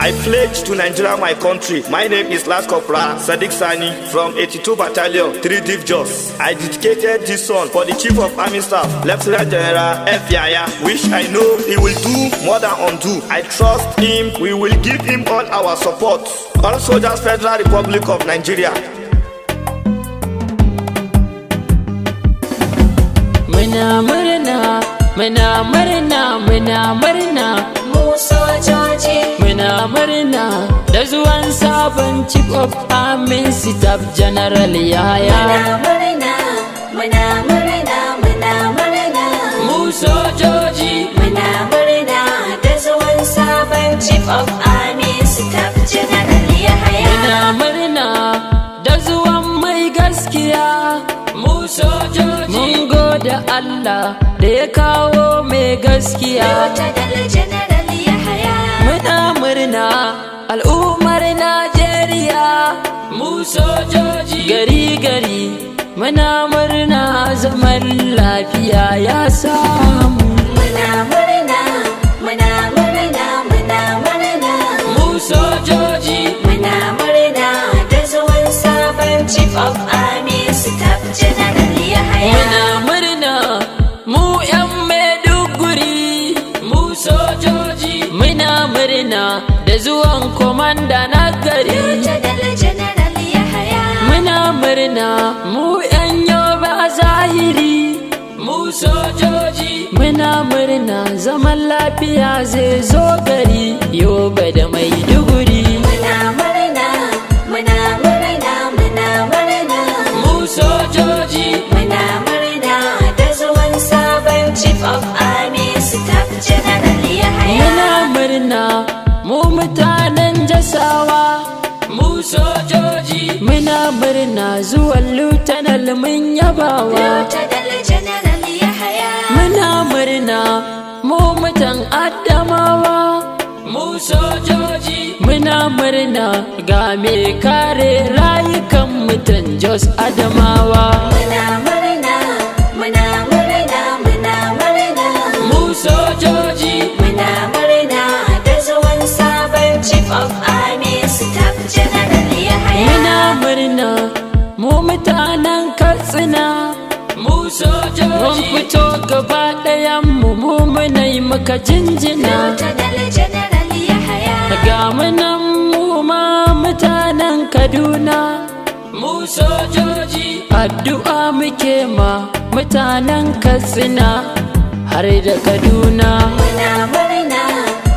I pledge to Nigeria, my country. My name is Last Corporal Sadiq Sani from 82 Battalion, 3 Div Jos. I dedicated this song for the Chief of Army Staff, Lieutenant General F. Yaya, which I know he will do more than undo. I trust him, we will give him all our support. All soldiers, Federal Republic of Nigeria. Muna murna, muna murna, muna murna. Mu sojoji Muna murna da zuwan sabon Chief of Army Staff General Yahaya. muna murna, muna murna, muna murna. Mu sojoji Muna murna da zuwan sabon Chief of Army Staff General Yahaya. muna murna da zuwan mai gaskiya. Mu sojoji mun gode Allah da ya kawo mai gaskiya. Lieutenant General Yahaya. Muna murna al'ummar Najeriya. Mu sojoji gari gari muna murna zaman lafiya ya samu. Muna murna, muna murna, muna murna. Mu sojoji Muna murna da zuwan sabon Chief of Army Staff General Yahaya. muna murna mu 'yan Maiduguri. Mu sojoji muna murna da zuwan komanda na gari. Lieutenant General Yahaya. Muna murna mu 'yan Yobe zahiri. Mu sojoji muna murna zaman lafiya zai zo gari Yobe da Maiduguri. Muna murna, muna murna, muna murna. Mu sojoji Muna murna da zuwan sabon Chief of Army Staff General Yahaya. muna murna mu mutanen Jasawa. Mu sojoji muna murna zuwan Lieutenant mun yabawa. Lieutenant General Yahaya. Muna murna mu mutan Adamawa. Mu sojoji muna murna ga me kare rayukan mutan Jos Adamawa. Muna murna, muna murna, muna murna. Mu sojoji Muna murna da zuwan sabon Chief of Army Staff General Yahaya. muna murna mu mutanen Katsina. Mu sojoji mun fito gaba ɗayan mu muna yi maka jinjina. Lieutenant General Yahaya. Ga munan mu ma mutanen Kaduna. Mu sojoji addu'a muke ma mutanen Katsina har da Kaduna. Muna murna,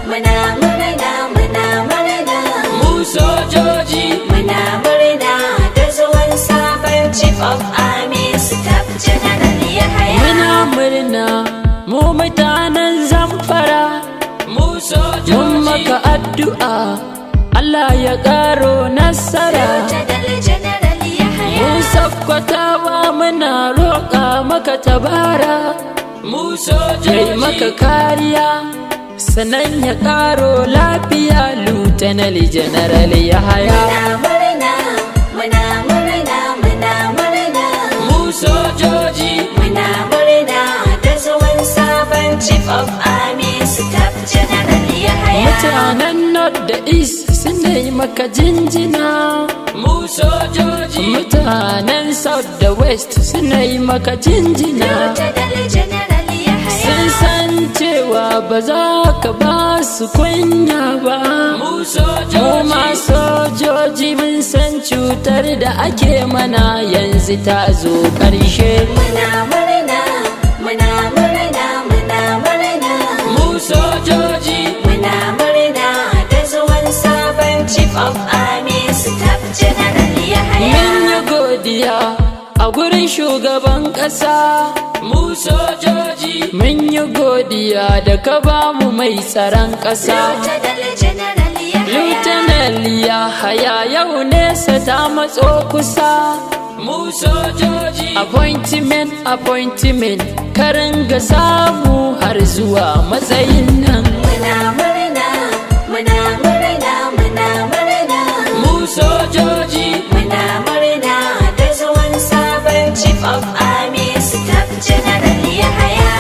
muna murna, muna murna. Mu sojoji Muna murna da zuwan sabon Chief of Army Staff General Yahaya. muna murna mu mutanen Zamfara. Mu sojoji mun maka addu'a Allah ya ƙaro nasara. Lieutenant General Yahaya. Mu sakkwatawa muna roƙa maka tabara. Mu sojoji maka kariya sannan ya ƙaro lafiya Lieutenant General Yahaya. Muna murna, muna murna, muna murna. Mu sojoji Muna murna da zuwan sabon Chief of Army Staff General Yahaya. mutanen North da East suna yi maka jinjina. Mu sojoji mutanen South da West suna yi maka jinjina. Lieutenant General Yahaya. Sun san cewa ba za ka ba su kunya ba. Mu ma sojoji mun san cutar da ake mana yanzu ta zo ƙarshe. Muna murna, muna murna, muna murna. Mu sojoji Muna murna da zuwan sabon Chief of Army Staff General Yahaya. mun yi godiya a gurin shugaban ƙasa. Mu sojoji mun yi godiya da ka ba mu mai tsaron ƙasa. Lieutenant General Yahaya. Lieutenant Yahaya yau nesa ta matso kusa. Mu sojoji appointment karin ga samu har zuwa matsayin nan. Muna murna, muna murna, muna murna. Mu sojoji Muna murna da zuwan sabon Chief of Army Staff General Yahaya.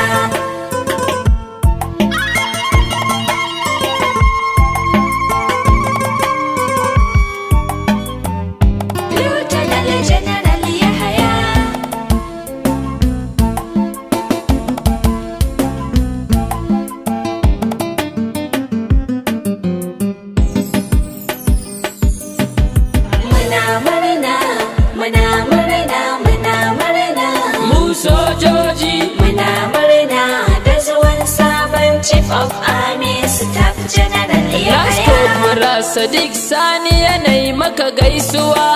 of Army Staff General Last Yahaya. Corporal Sadiq Sani yanayi maka gaisuwa.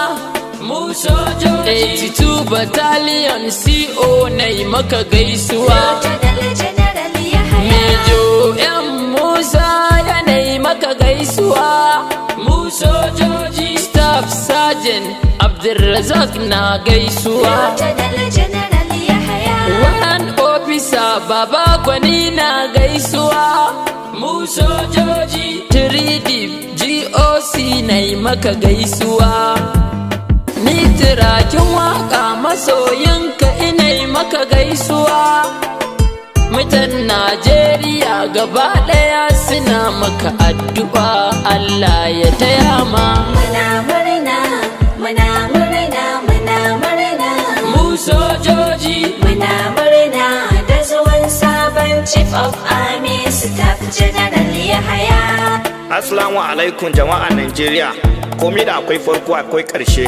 Mu sojoji 82 Battalion CO na yi maka gaisuwa. Lieutenant General Yahaya. Mejo M Musa yanayi maka gaisuwa. Mu sojoji Staff Sergeant Abdulrazak na gaisuwa. Lieutenant General Yahaya. One officer Baba Gwani na gaisuwa. Mu sojoji 3D GOC na yi maka gaisuwa. Ni tirakin waka masoyinka ina yi maka gaisuwa. Mutan Najeriya gaba ɗaya suna maka addu'a Allah ya taya ma. Muna murna, muna murna, muna murna. Mu sojoji Muna murna da zuwan sabon Chief of Army Staff General Yahaya. Assalamu alaikum jama'an Najeriya. Komai da akwai farko akwai ƙarshe.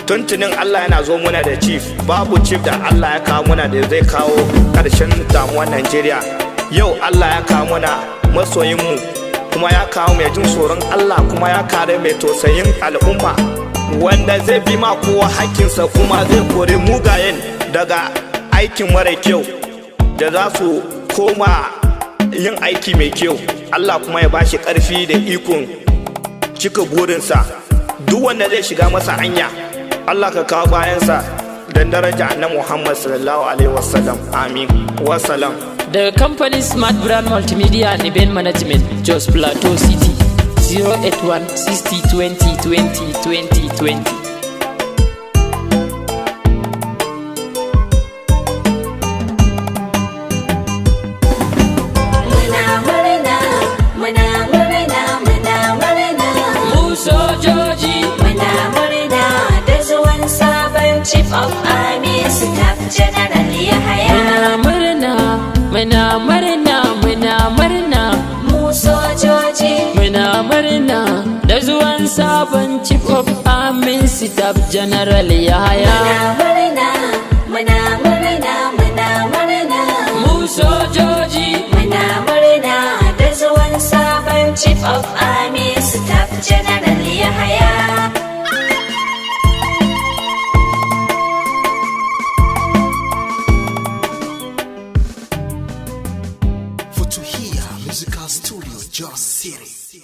Tuntunin Allah yana zo muna da chief, babu chief da Allah ya kawo muna da zai kawo ƙarshen damuwar Najeriya. Yau Allah ya kawo muna masoyinmu, kuma ya kawo mai jin tsoron Allah, kuma ya kare mai tausayin al'umma, wanda zai bi ma kowa hakkinsa, kuma zai kore mugayen daga aikin mara kyau da za su koma yin aiki mai kyau. Allah kuma ya bashi ƙarfi da ikon cika burinsa. Duk wanda zai shiga masa hanya, Allah ka kawo bayansa don daraja annabi Muhammad sallallahu alaihi wasallam. Amin. Wassalam. daga kamfanin Smart Brand Multimedia and Event Management, Jos Plateau City, 081 60 20 20 20 20. Muna murna, muna murna, muna murna. Mu sojoji Muna murna da zuwan sabon Chief of Army Staff General Yahaya. muna murna, muna murna, muna murna. Mu sojoji Muna murna da zuwan sabon Chief of Army Staff General Yahaya. muna murna, muna murna, muna murna. Mu sojoji Muna murna da zuwan sabon Chief of Army Staff General Yahaya. For to hear musical studio Just City.